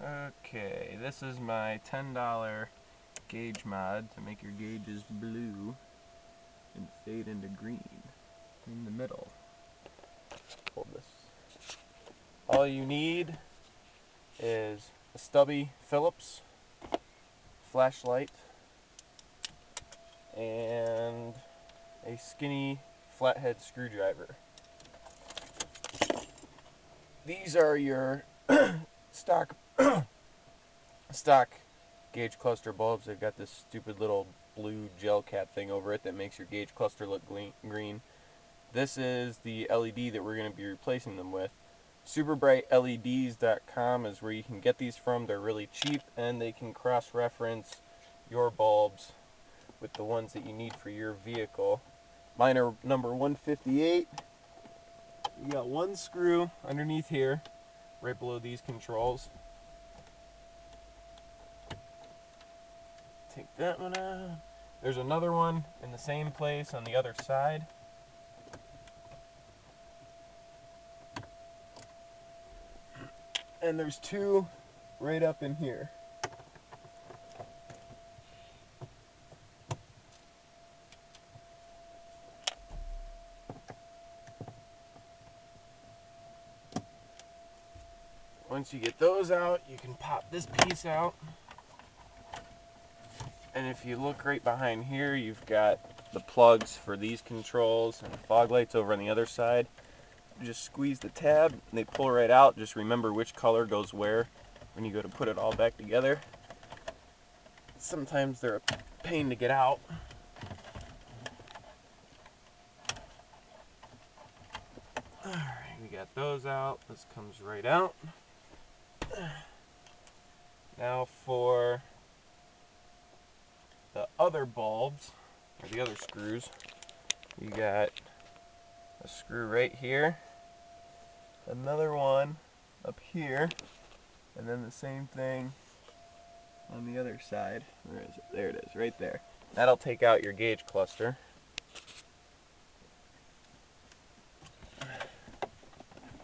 Okay, this is my $10 gauge mod to make your gauges blue and fade into green in the middle. Hold this. All you need is a stubby Phillips flashlight and a skinny flathead screwdriver. These are your stock gauge cluster bulbs. They've got this stupid little blue gel cap thing over it that makes your gauge cluster look green. This is the LED that we're going to be replacing them with. SuperbrightLEDs.com is where you can get these from. They're really cheap and they can cross-reference your bulbs with the ones that you need for your vehicle. Mine are number 158. You got one screw underneath here, right below these controls. Take that one out. There's another one in the same place on the other side. And there's two right up in here. Once you get those out, you can pop this piece out. And if you look right behind here, you've got the plugs for these controls and the fog lights over on the other side. You just squeeze the tab and they pull right out. Just remember which color goes where when you go to put it all back together. Sometimes they're a pain to get out. Alright, we got those out. This comes right out. Now for the other bulbs, or the other screws, you got a screw right here, another one up here, and then the same thing on the other side. Where is it? There it is, right there. That'll take out your gauge cluster.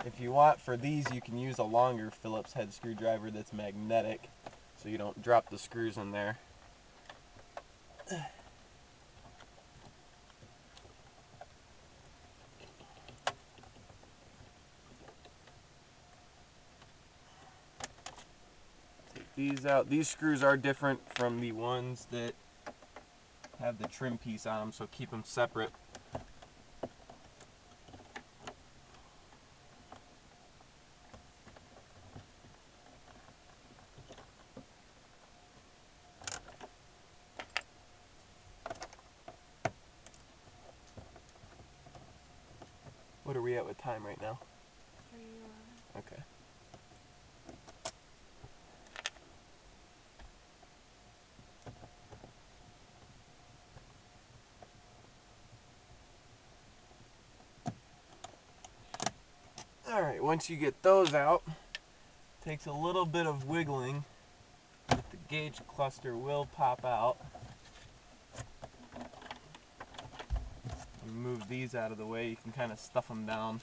If you want, for these, you can use a longer Phillips head screwdriver that's magnetic, so you don't drop the screws in there. Take these out. These screws are different from the ones that have the trim piece on them, so keep them separate. What are we at with time right now? 3:11. Okay. Alright, once you get those out, it takes a little bit of wiggling, but the gauge cluster will pop out. You move these out of the way, you can kind of stuff them down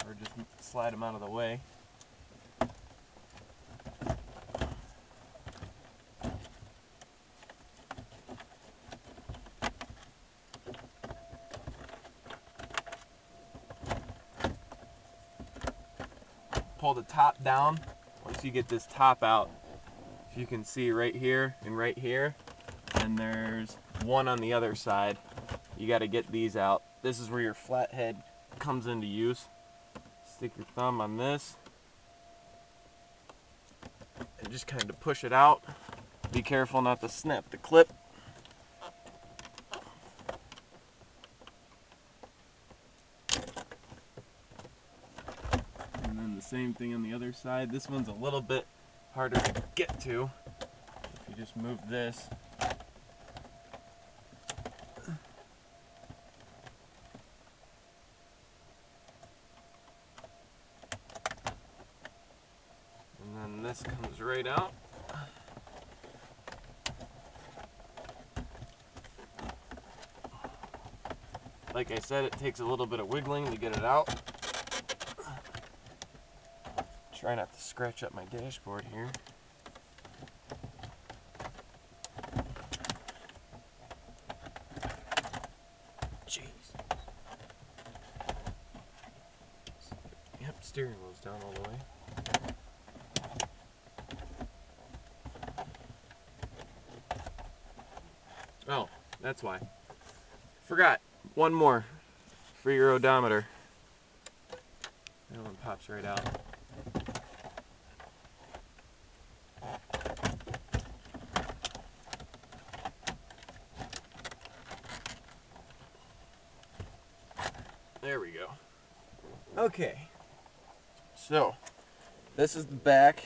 or just slide them out of the way. Pull the top down. Once you get this top out, if you can see right here, and there's one on the other side. You got to get these out. This is where your flathead comes into use. Stick your thumb on this and just kind of push it out. Be careful not to snap the clip. And then the same thing on the other side. This one's a little bit harder to get to. If you just move this. And then this comes right out. Like I said, it takes a little bit of wiggling to get it out. Try not to scratch up my dashboard here. down all the way. Oh, that's why. Forgot. One more for your odometer. That one pops right out. There we go. Okay. So, this is the back.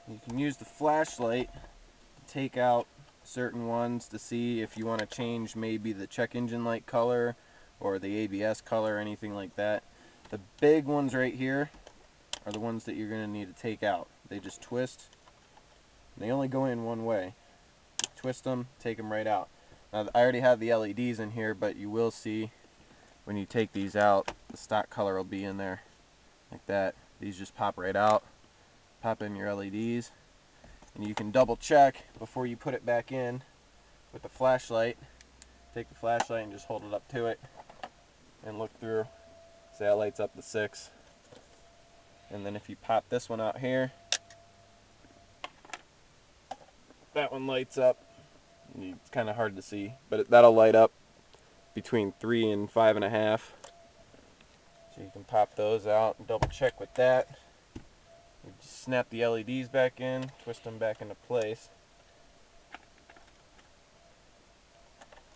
You can use the flashlight to take out certain ones to see if you want to change maybe the check engine light color or the ABS color or anything like that. The big ones right here are the ones that you're going to need to take out. They just twist. They only go in one way. Twist them, take them right out. Now I already have the LEDs in here, but you will see when you take these out, the stock color will be in there like that. These just pop right out. Pop in your LEDs. And you can double check before you put it back in with the flashlight. Take the flashlight and just hold it up to it and look through. See how it lights up the 6. And then if you pop this one out here, that one lights up. It's kind of hard to see, but that'll light up between 3 and 5.5. So you can pop those out and double check with that. You just snap the LEDs back in, twist them back into place.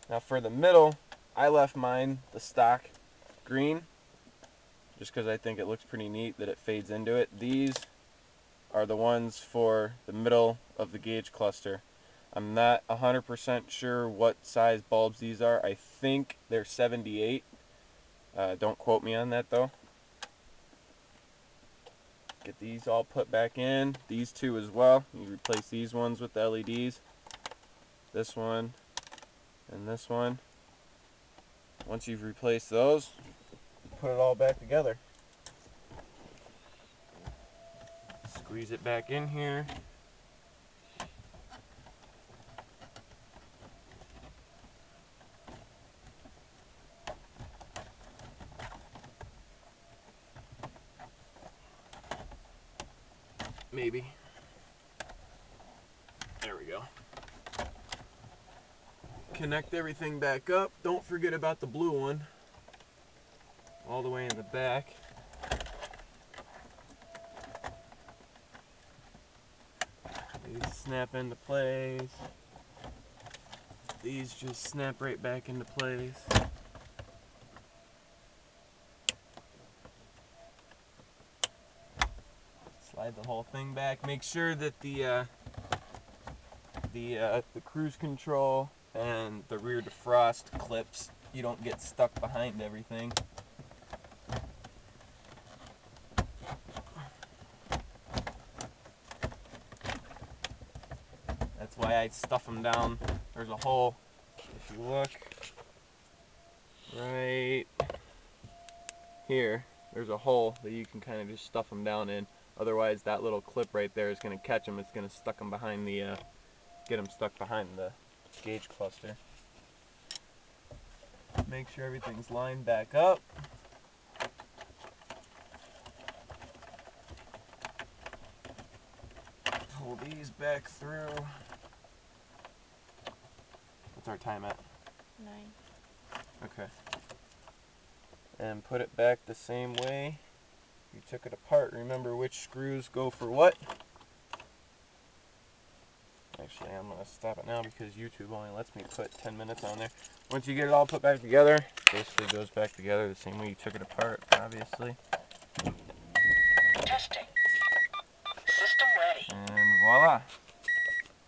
Now for the middle, I left mine the stock green just because I think it looks pretty neat that it fades into it. These are the ones for the middle of the gauge cluster. I'm not 100% sure what size bulbs these are. I think they're 78. Don't quote me on that though. Get these all put back in. These two as well. You replace these ones with the LEDs. This one and this one. Once you've replaced those, put it all back together. Squeeze it back in here. Maybe. There we go. Connect everything back up. Don't forget about the blue one. All the way in the back. These snap into place. These just snap right back into place. Slide the whole thing back. Make sure that the cruise control and the rear defrost clips, you don't get stuck behind everything. That's why I stuff them down. There's a hole, if you look, right here, there's a hole that you can kind of just stuff them down in. Otherwise that little clip right there is going to catch them. It's going to stuck them behind the, get them stuck behind the gauge cluster. Make sure everything's lined back up. Pull these back through. What's our time at? 9. Okay. And put it back the same way you took it apart. Remember which screws go for what. Actually, I'm going to stop it now because YouTube only lets me put 10 minutes on there. Once you get it all put back together, basically goes back together the same way you took it apart, obviously. Testing. System ready. And voila.